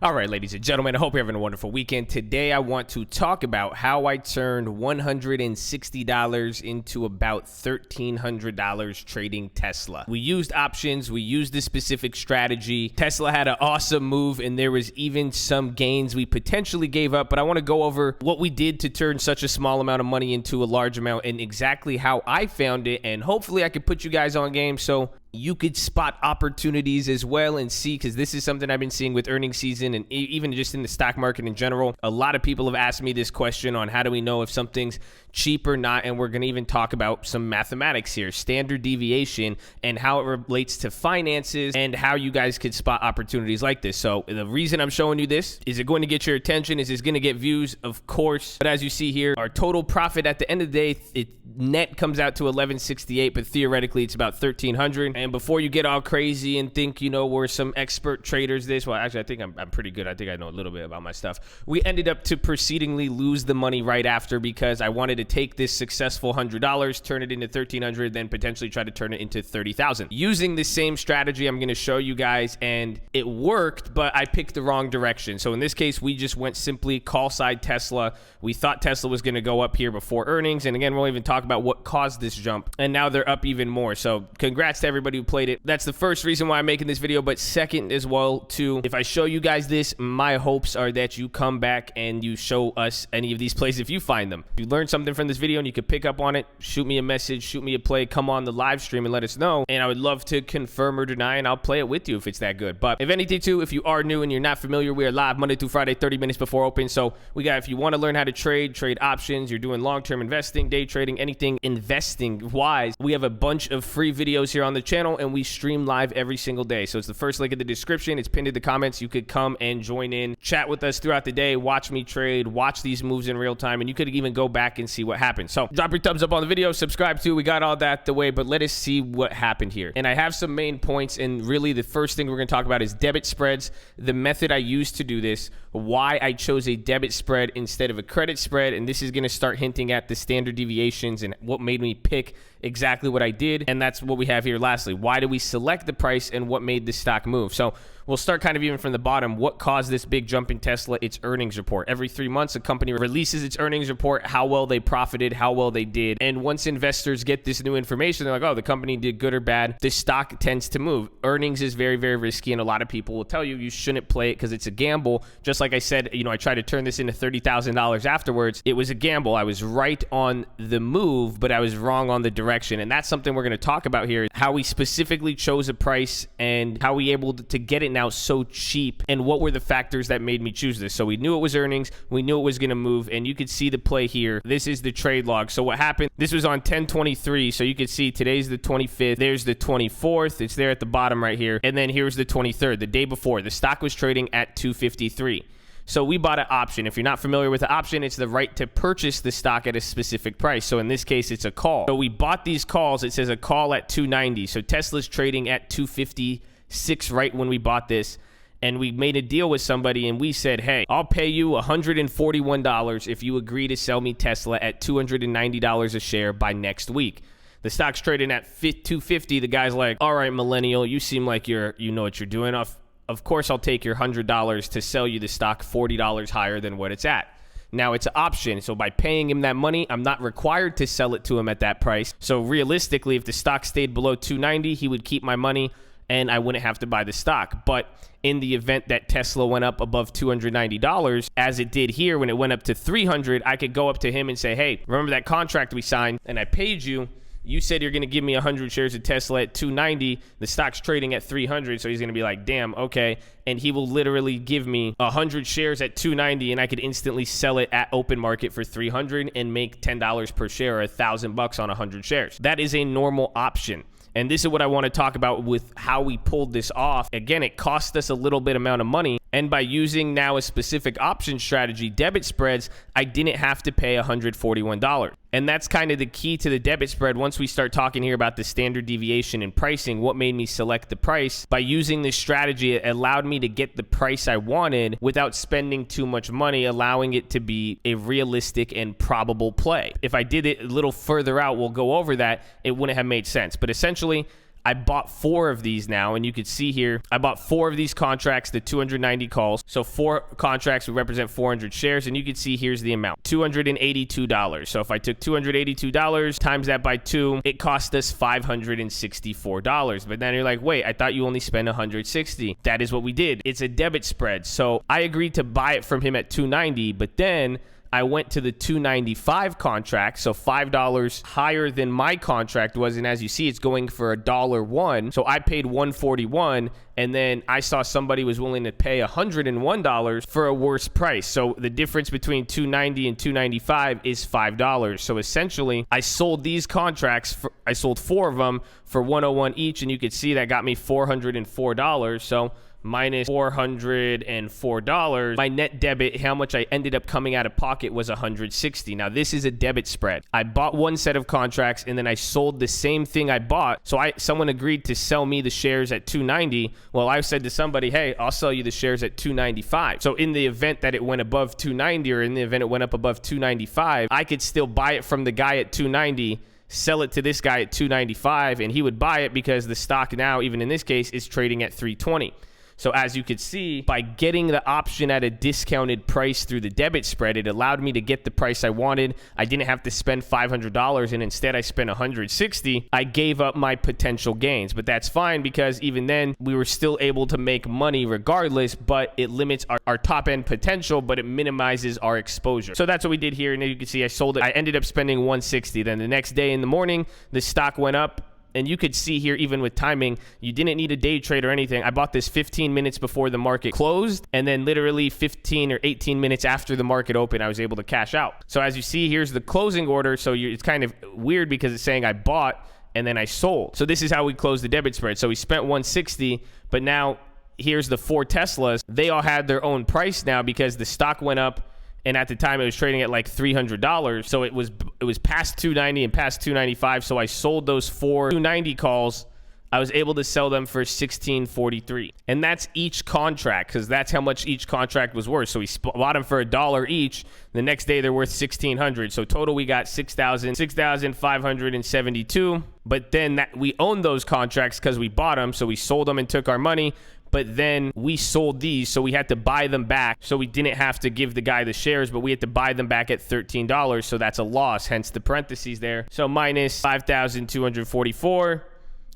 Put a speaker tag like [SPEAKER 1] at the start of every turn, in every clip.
[SPEAKER 1] All right, ladies and gentlemen, I hope you're having a wonderful weekend. Today, I want to talk about how I turned $160 into about $1,300 trading Tesla. We used options. We used this specific strategy. Tesla had an awesome move, and there was even some gains we potentially gave up, but I want to go over what we did to turn such a small amount of money into a large amount and exactly how I found it, and hopefully I could put you guys on game so you could spot opportunities as well and see, because this is something I've been seeing with earnings season and even just in the stock market in general. A lot of people have asked me this question on how do we know if something's cheap or not, and we're going to even talk about some mathematics here, standard deviation, and how it relates to finances and how you guys could spot opportunities like this. So the reason I'm showing you this, is it going to get your attention? Is it going to get views? Of course. But as you see here, our total profit at the end of the day, net comes out to $1,168, but theoretically it's about $1,300. And before you get all crazy and think, you know, we're some expert traders, well, actually, I think I'm pretty good. I think I know a little bit about my stuff. We ended up to proceedingly lose the money right after because I wanted to take this successful $100, turn it into $1,300, then potentially try to turn it into $30,000. Using the same strategy I'm going to show you guys, and it worked, but I picked the wrong direction. So in this case, we just went simply call side Tesla. We thought Tesla was going to go up here before earnings, and again, we'll even talk about what caused this jump, and now they're up even more. So congrats to everybody who played it. That's the first reason why I'm making this video, but second as well too, if I show you guys this, my hopes are that you come back and you show us any of these plays if you find them. If you learned something from this video and you could pick up on it, shoot me a message, shoot me a play, come on the live stream and let us know, and I would love to confirm or deny, and I'll play it with you if it's that good. But if anything too, if you are new and you're not familiar, we are live Monday through Friday, 30 minutes before open. So we got, if you want to learn how to trade options, you're doing long-term investing, day trading, anything investing wise, we have a bunch of free videos here on the channel, and we stream live every single day. So it's the first link in the description. It's pinned in the comments. You could come and join in, chat with us throughout the day, watch me trade, watch these moves in real time, and you could even go back and see what happened. So drop your thumbs up on the video, subscribe too. We got all that the way, but let us see what happened here. And I have some main points, and really the first thing we're going to talk about is debit spreads, the method I used to do this, why I chose a debit spread instead of a credit spread, and this is going to start hinting at the standard deviations and what made me pick exactly what I did. And that's what we have here. Lastly, why do we select the price and what made the stock move? So we'll start kind of even from the bottom. What caused this big jump in Tesla? Its earnings report. Every 3 months, a company releases its earnings report, how well they profited, how well they did. And once investors get this new information, they're like, oh, the company did good or bad. The stock tends to move. Earnings is very, very risky, and a lot of people will tell you you shouldn't play it because it's a gamble. Just like I said, you know, I tried to turn this into $30,000 afterwards. It was a gamble. I was right on the move, but I was wrong on the direction. And that's something we're going to talk about here, how we specifically chose a price and how we able to get it now so cheap, and what were the factors that made me choose this. So we knew it was earnings, we knew it was going to move, and you could see the play here. This is the trade log. So what happened, this was on 10/23, so you could see today's the 25th, there's the 24th, it's there at the bottom right here, and then here's the 23rd, the day before. The stock was trading at 253. So we bought an option. If you're not familiar with the option, it's the right to purchase the stock at a specific price. So in this case, it's a call. So we bought these calls. It says a call at 290. So Tesla's trading at 256 right when we bought this. And we made a deal with somebody, and we said, hey, I'll pay you $141 if you agree to sell me Tesla at $290 a share by next week. The stock's trading at 250. The guy's like, all right, millennial, you seem like you know what you're doing. Of course, I'll take your $100 to sell you the stock $40 higher than what it's at. Now, it's an option. So by paying him that money, I'm not required to sell it to him at that price. So realistically, if the stock stayed below 290, he would keep my money and I wouldn't have to buy the stock. But in the event that Tesla went up above $290, as it did here when it went up to 300, I could go up to him and say, hey, remember that contract we signed and I paid you? You said you're going to give me 100 shares of Tesla at 290. The stock's trading at 300, so he's going to be like, damn, okay. And he will literally give me 100 shares at 290, and I could instantly sell it at open market for 300 and make $10 per share or $1,000 on 100 shares. That is a normal option. And this is what I want to talk about with how we pulled this off. Again, it cost us a little bit amount of money. And by using now a specific option strategy, debit spreads, I didn't have to pay $141. And that's kind of the key to the debit spread. Once we start talking here about the standard deviation in pricing, what made me select the price? By using this strategy, it allowed me to get the price I wanted without spending too much money, allowing it to be a realistic and probable play. If I did it a little further out, we'll go over that, it wouldn't have made sense. But essentially, I bought 4 of these now, and you could see here, I bought 4 of these contracts, the 290 calls. So 4 contracts would represent 400 shares, and you could see here's the amount, $282. So if I took $282 times that by 2, it cost us $564. But then you're like, wait, I thought you only spent $160. That is what we did. It's a debit spread. So I agreed to buy it from him at $290, but then I went to the $295 contract, so $5 higher than my contract was, and as you see, it's going for $1.01. So I paid $141, and then I saw somebody was willing to pay $101 for a worse price. So the difference between $290 and $295 is $5. So essentially, I sold these contracts, I sold 4 of them for $101 each, and you could see that got me $404. So minus $404. My net debit, how much I ended up coming out of pocket, was $160. Now, this is a debit spread. I bought one set of contracts, and then I sold the same thing I bought. So someone agreed to sell me the shares at $290. Well, I said to somebody, hey, I'll sell you the shares at $295. So in the event that it went above $290, or in the event it went up above $295, I could still buy it from the guy at $290, sell it to this guy at $295, and he would buy it because the stock now, even in this case, is trading at $320. So as you could see, by getting the option at a discounted price through the debit spread, it allowed me to get the price I wanted. I didn't have to spend $500, and instead I spent $160. I gave up my potential gains, but that's fine because even then we were still able to make money regardless, but it limits our top end potential, but it minimizes our exposure. So that's what we did here. And you can see I sold it. I ended up spending $160. Then the next day in the morning, the stock went up. And you could see here, even with timing, you didn't need a day trade or anything. I bought this 15 minutes before the market closed, and then literally 15 or 18 minutes after the market opened, I was able to cash out. So as you see, here's the closing order. So it's kind of weird because it's saying I bought and then I sold. So this is how we closed the debit spread. So we spent $160, but now here's the 4 Teslas. They all had their own price now because the stock went up. And at the time, it was trading at like $300. So it was past $290 and past $295. So I sold those 4 $290 calls. I was able to sell them for $16.43. And that's each contract, because that's how much each contract was worth. So we bought them for $1 each. The next day, they're worth $1,600. So total, we got $6,572. But then we owned those contracts because we bought them. So we sold them and took our money. But then we sold these, so we had to buy them back. So we didn't have to give the guy the shares, but we had to buy them back at $13. So that's a loss, hence the parentheses there. So minus $5,244.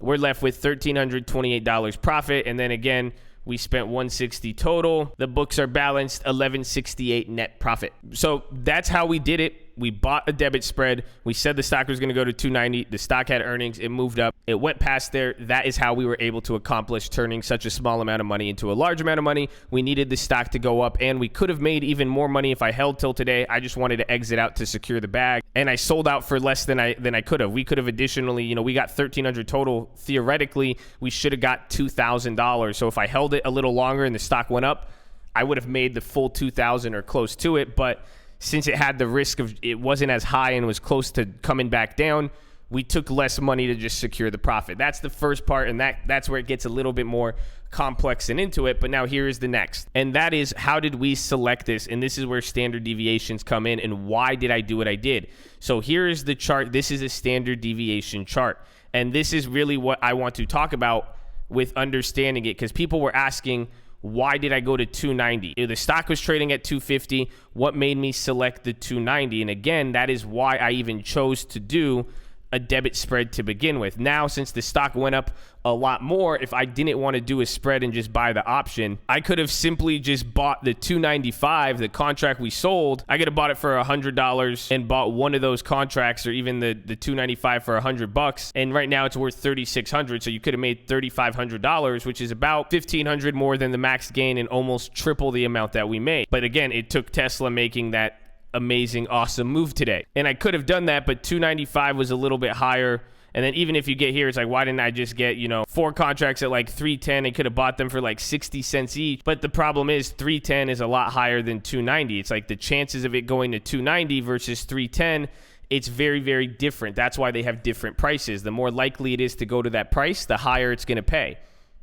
[SPEAKER 1] We're left with $1,328 profit. And then again, we spent $160 total. The books are balanced, $1,168 net profit. So that's how we did it. We bought a debit spread. We said the stock was going to go to $290. The stock had earnings. It moved up. It went past there. That is how we were able to accomplish turning such a small amount of money into a large amount of money. We needed the stock to go up, and we could have made even more money if I held till today. I just wanted to exit out to secure the bag, and I sold out for less than I could have. We could have additionally, we got $1,300 total. Theoretically, we should have got $2,000. So if I held it a little longer and the stock went up, I would have made the full $2,000 or close to it. But since it had the risk of it wasn't as high and was close to coming back down, we took less money to just secure the profit. That's the first part, and that's where it gets a little bit more complex and into it. But now here is the next, and that is, how did we select this? And this is where standard deviations come in, and why did I do what I did? So here is the chart. This is a standard deviation chart, and this is really what I want to talk about with understanding it, because people were asking, why did I go to 290? The stock was trading at 250. What made me select the 290? And again, that is why I even chose to do a debit spread to begin with. Now, since the stock went up a lot more, if I didn't want to do a spread and just buy the option, I could have simply just bought the 295, the contract we sold. I could have bought it for $100 and bought one of those contracts, or even the 295 for $100. And right now it's worth $3,600. So you could have made $3,500, which is about $1,500 more than the max gain and almost triple the amount that we made. But again, it took Tesla making that amazing, awesome move today. And I could have done that, but 295 was a little bit higher. And then even if you get here, it's like, why didn't I just get, 4 contracts at like 310? I could have bought them for like 60 cents each. But the problem is 310 is a lot higher than 290. It's like the chances of it going to 290 versus 310, it's very, very different. That's why they have different prices. The more likely it is to go to that price, the higher it's going to pay,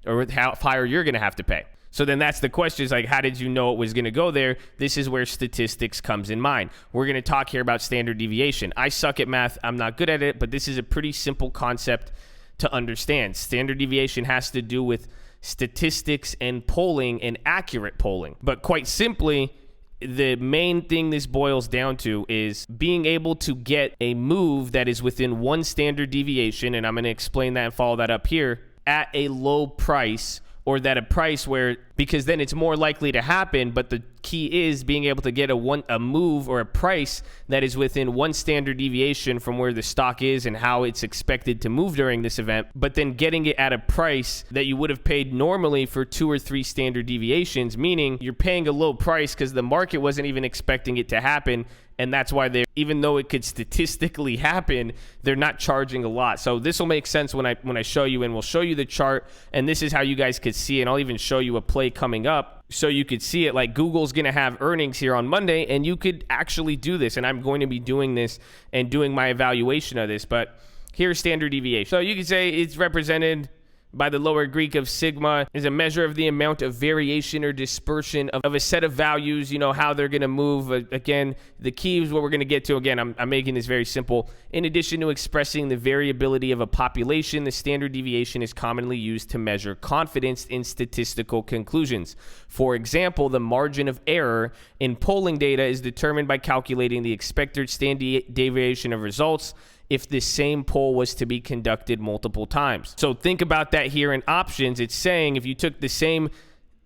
[SPEAKER 1] or how higher you're going to have to pay. So then that's the question, is like, how did you know it was going to go there? This is where statistics comes in mind. We're going to talk here about standard deviation. I suck at math. I'm not good at it, but this is a pretty simple concept to understand. Standard deviation has to do with statistics and polling and accurate polling. But quite simply, the main thing this boils down to is being able to get a move that is within one standard deviation, and I'm going to explain that and follow that up here, at a low price, or that a price where, because then it's more likely to happen, but the key is being able to get a move or a price that is within one standard deviation from where the stock is and how it's expected to move during this event, but then getting it at a price that you would have paid normally for 2 or 3 standard deviations, meaning you're paying a low price because the market wasn't even expecting it to happen. And that's why even though it could statistically happen, they're not charging a lot. So this will make sense when I show you, and we'll show you the chart. And this is how you guys could see it. And I'll even show you a play coming up so you could see it. Like Google's going to have earnings here on Monday, and you could actually do this. And I'm going to be doing this and doing my evaluation of this. But here's standard deviation. So you could say it's represented by the lower Greek of sigma, is a measure of the amount of variation or dispersion of a set of values, how they're going to move. Again, the key is what we're going to get to. Again, I'm making this very simple. In addition to expressing the variability of a population, the standard deviation is commonly used to measure confidence in statistical conclusions. For example, the margin of error in polling data is determined by calculating the expected standard deviation of results if the same poll was to be conducted multiple times. So think about that here in options. It's saying if you took the same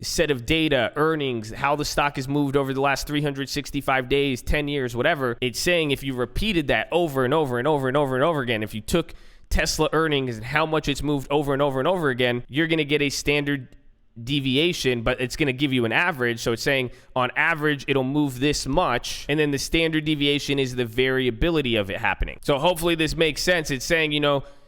[SPEAKER 1] set of data, earnings, how the stock has moved over the last 365 days, 10 years, whatever, it's saying if you repeated that over and over and over and over and over again, if you took Tesla earnings and how much it's moved over and over and over again, you're going to get a standard deviation, but it's going to give you an average. So it's saying on average it'll move this much, and then the standard deviation is the variability of it happening. So hopefully this makes sense. It's saying,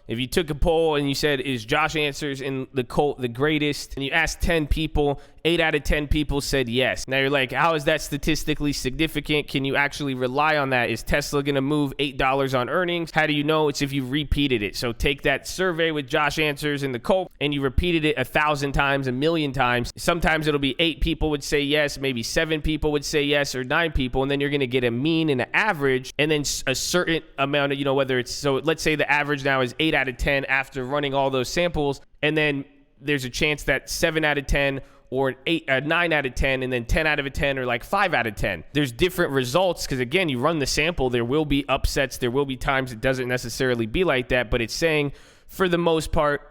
[SPEAKER 1] if you took a poll and you said, is Josh Answers in the greatest, and you asked 10 people, 8 out of 10 people said yes. Now you're like, how is that statistically significant? Can you actually rely on that? Is Tesla going to move $8 on earnings? How do you know? It's if you repeated it. So take that survey with Josh Answers in the cult, and you repeated it 1,000 times, 1,000,000 times. Sometimes it'll be 8 people would say yes, maybe 7 people would say yes, or 9 people, and then you're going to get a mean and an average, and then a certain amount of, whether it's, so let's say the average now is 8 out of 10 after running all those samples, and then there's a chance that 7 out of 10 or 9 out of 10, and then 10 out of 10, or like 5 out of 10. There's different results because, again, you run the sample. There will be upsets. There will be times it doesn't necessarily be like that, but it's saying for the most part,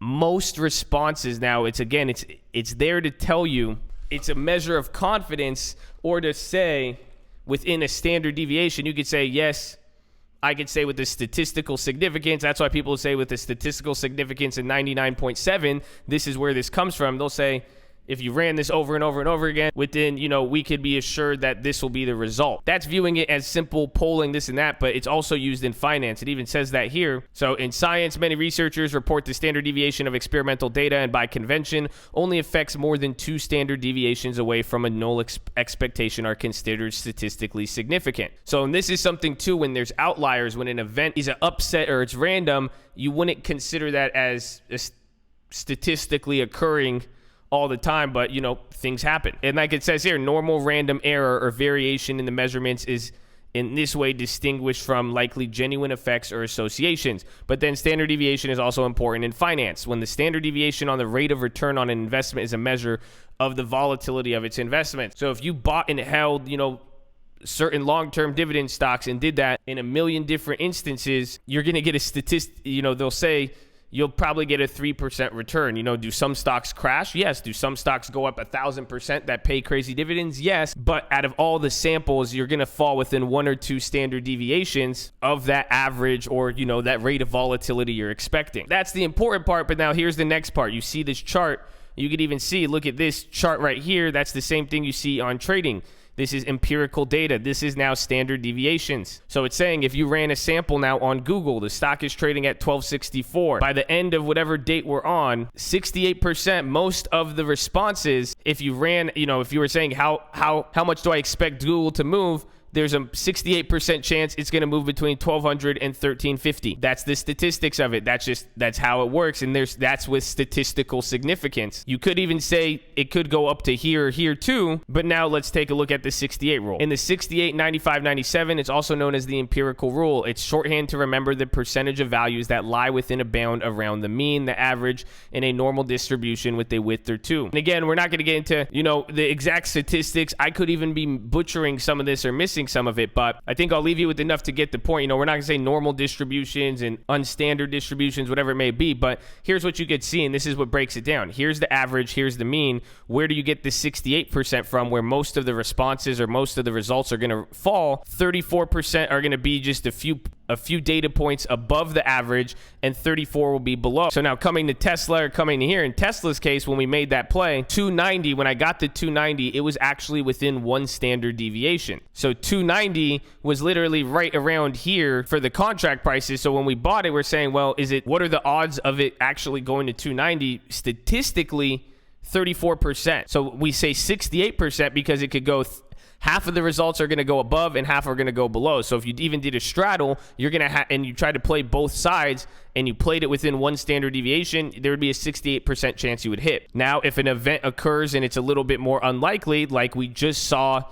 [SPEAKER 1] most responses now, it's there to tell you it's a measure of confidence, or to say within a standard deviation, you could say yes. I could say with the statistical significance, that's why people say with the statistical significance in 99.7, this is where this comes from. They'll say, if you ran this over and over and over again, within, we could be assured that this will be the result. That's viewing it as simple polling, this and that, but it's also used in finance. It even says that here. So in science, many researchers report the standard deviation of experimental data, and by convention, only effects more than 2 standard deviations away from a null expectation are considered statistically significant. So, and this is something too, when there's outliers, when an event is an upset or it's random, you wouldn't consider that as statistically occurring all the time, but things happen. And like it says here, normal random error or variation in the measurements is in this way distinguished from likely genuine effects or associations. But then standard deviation is also important in finance, when the standard deviation on the rate of return on an investment is a measure of the volatility of its investment. So if you bought and held, certain long-term dividend stocks and did that in 1,000,000 different instances, you're going to get a statistic, they'll say, you'll probably get a 3% return. Do some stocks crash? Yes. Do some stocks go up 1,000% that pay crazy dividends? Yes. But out of all the samples, you're going to fall within 1 or 2 standard deviations of that average, or, that rate of volatility you're expecting. That's the important part. But now here's the next part. You see this chart. You could even see, look at this chart right here. That's the same thing you see on trading. This is empirical data. This is now standard deviations. So it's saying if you ran a sample now on Google, the stock is trading at 1264. By the end of whatever date we're on, 68%, most of the responses, if you ran, if you were saying how much do I expect Google to move, there's a 68% chance it's going to move between 1200 and 1350. That's the statistics of it. That's how it works. And that's with statistical significance. You could even say it could go up to here or here too. But now let's take a look at the 68 rule. In the 68, 95, 97, it's also known as the empirical rule. It's shorthand to remember the percentage of values that lie within a bound around the mean, the average, in a normal distribution with a width or two. And again, we're not going to get into, the exact statistics. I could even be butchering some of this or missing some of it, but I think I'll leave you with enough to get the point. We're not going to say normal distributions and unstandard distributions, whatever it may be, but here's what you could see, and this is what breaks it down. Here's the average, here's the mean. Where do you get the 68% from, where most of the responses or most of the results are going to fall? 34% are going to be just a few data points above the average, and 34 will be below. So now coming to Tesla, or coming to here, in Tesla's case, when we made that play, 290, when I got to 290, it was actually within one standard deviation. So 290 was literally right around here for the contract prices. So when we bought it, we're saying, well, what are the odds of it actually going to 290? Statistically, 34%. So we say 68% because it could go half of the results are going to go above and half are going to go below. So if you even did a straddle, you're going to and you try to play both sides and you played it within one standard deviation, there would be a 68% chance you would hit. Now, if an event occurs and it's a little bit more unlikely, like we just saw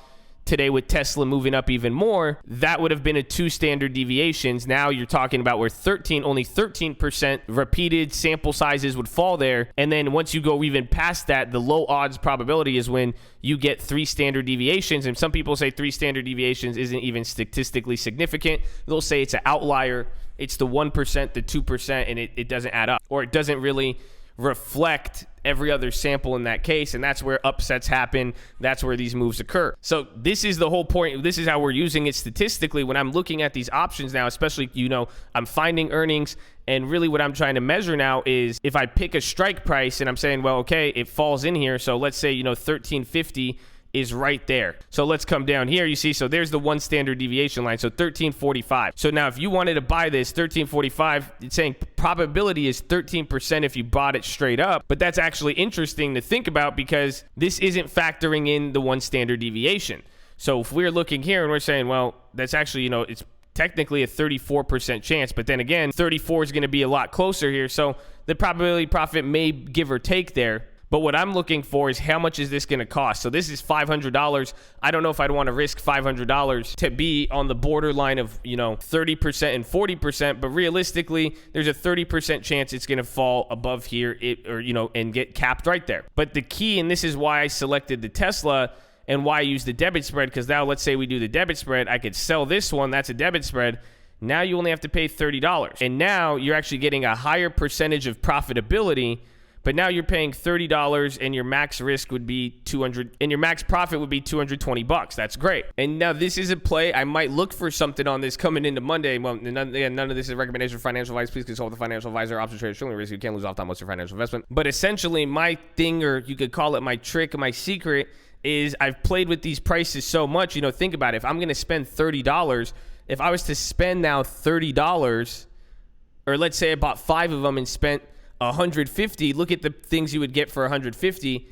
[SPEAKER 1] today with Tesla moving up even more, that would have been a 2 standard deviations. Now you're talking about where only 13% repeated sample sizes would fall there. And then once you go even past that, the low odds probability is when you get 3 standard deviations. And some people say 3 standard deviations isn't even statistically significant. They'll say it's an outlier. It's the 1%, the 2%, and it doesn't add up, or it doesn't really reflect every other sample in that case, and that's where upsets happen. That's where these moves occur. So this is the whole point. This is how we're using it statistically when I'm looking at these options now, especially, I'm finding earnings, and really what I'm trying to measure now is if I pick a strike price and I'm saying, well, okay, it falls in here. So let's say, 1350 is right there. So let's come down here. You see, so there's the one standard deviation line. So 1345. So now if you wanted to buy this 1345, it's saying probability is 13% if you bought it straight up. But that's actually interesting to think about because this isn't factoring in the one standard deviation. So if we're looking here and we're saying, well, that's actually, it's technically a 34% chance, but then again, 34 is going to be a lot closer here. So the probability profit may give or take there. But what I'm looking for is how much is this going to cost? So this is $500. I don't know if I'd want to risk $500 to be on the borderline of, 30% and 40%. But realistically, there's a 30% chance it's going to fall above here and get capped right there. But the key, and this is why I selected the Tesla and why I use the debit spread, because now let's say we do the debit spread. I could sell this one. That's a debit spread. Now you only have to pay $30. And now you're actually getting a higher percentage of profitability. But now you're paying $30 and your max risk would be $200 and your max profit would be $220. That's great. And now this is a play. I might look for something on this coming into Monday. Well, none of this is a recommendation for financial advice. Please consult with a financial advisor. Option trade extremely risky. You can't lose off time. What's your financial investment? But essentially my thing, or you could call it my trick, my secret, is I've played with these prices so much. Think about it. If I'm going to spend $30, if I was to spend now $30, or let's say I bought 5 of them and spent $150, look at the things you would get for $150,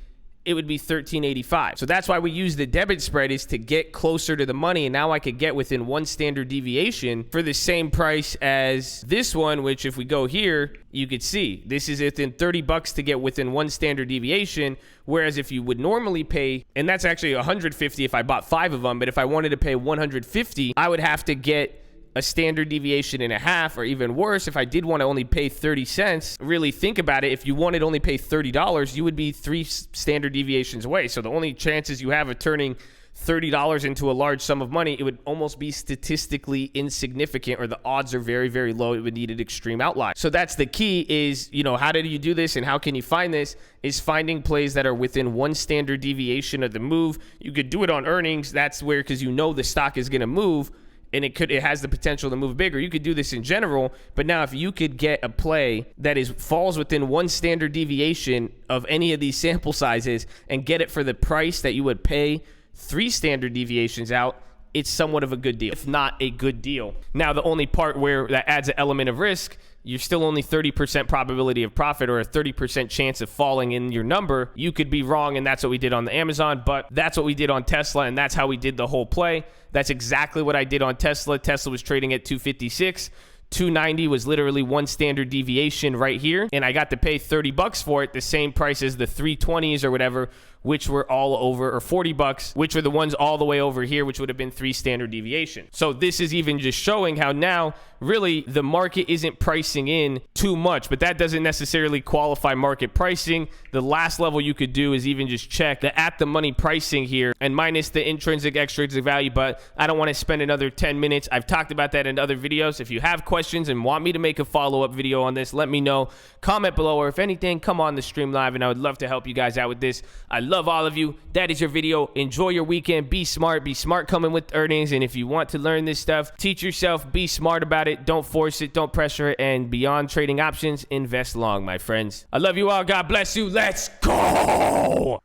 [SPEAKER 1] it would be $13.85. So that's why we use the debit spread, is to get closer to the money. And now I could get within one standard deviation for the same price as this one, which if we go here, you could see this is within $30 to get within one standard deviation. Whereas if you would normally pay, and that's actually $150 if I bought 5 of them, but if I wanted to pay $150, I would have to get a standard deviation and a half, or even worse, if I did want to only pay 30 cents, really think about it. If you wanted to only pay $30, you would be 3 standard deviations away. So the only chances you have of turning $30 into a large sum of money, it would almost be statistically insignificant, or the odds are very, very low. It would need an extreme outlier. So that's the key is, how do you do this and how can you find this? Is finding plays that are within one standard deviation of the move. You could do it on earnings. That's where, because the stock is going to move, and it has the potential to move bigger. You could do this in general, but now if you could get a play that falls within one standard deviation of any of these sample sizes and get it for the price that you would pay 3 standard deviations out, it's somewhat of a good deal, if not a good deal. Now, the only part where that adds an element of risk, you're still only 30% probability of profit or a 30% chance of falling in your number. You could be wrong, and that's what we did on the Amazon, but that's what we did on Tesla, and that's how we did the whole play. That's exactly what I did on Tesla. Tesla was trading at 256. 290 was literally one standard deviation right here, and I got to pay $30 for it, the same price as the 320s or whatever, which were all over, or $40, which were the ones all the way over here, which would have been 3 standard deviations. So this is even just showing how now really the market isn't pricing in too much, but that doesn't necessarily qualify market pricing. The last level you could do is even just check the at the money pricing here and minus the intrinsic extrinsic value, but I don't want to spend another 10 minutes. I've talked about that in other videos. If you have questions and want me to make a follow-up video on this, let me know. Comment below, or if anything, come on the stream live, and I would love to help you guys out with this. I love all of you. That is your video. Enjoy your weekend. Be smart coming with earnings. And if you want to learn this stuff, teach yourself, be smart about it. Don't force it, don't pressure it. And beyond trading options, invest long, my friends. I love you all. God bless you. Let's go.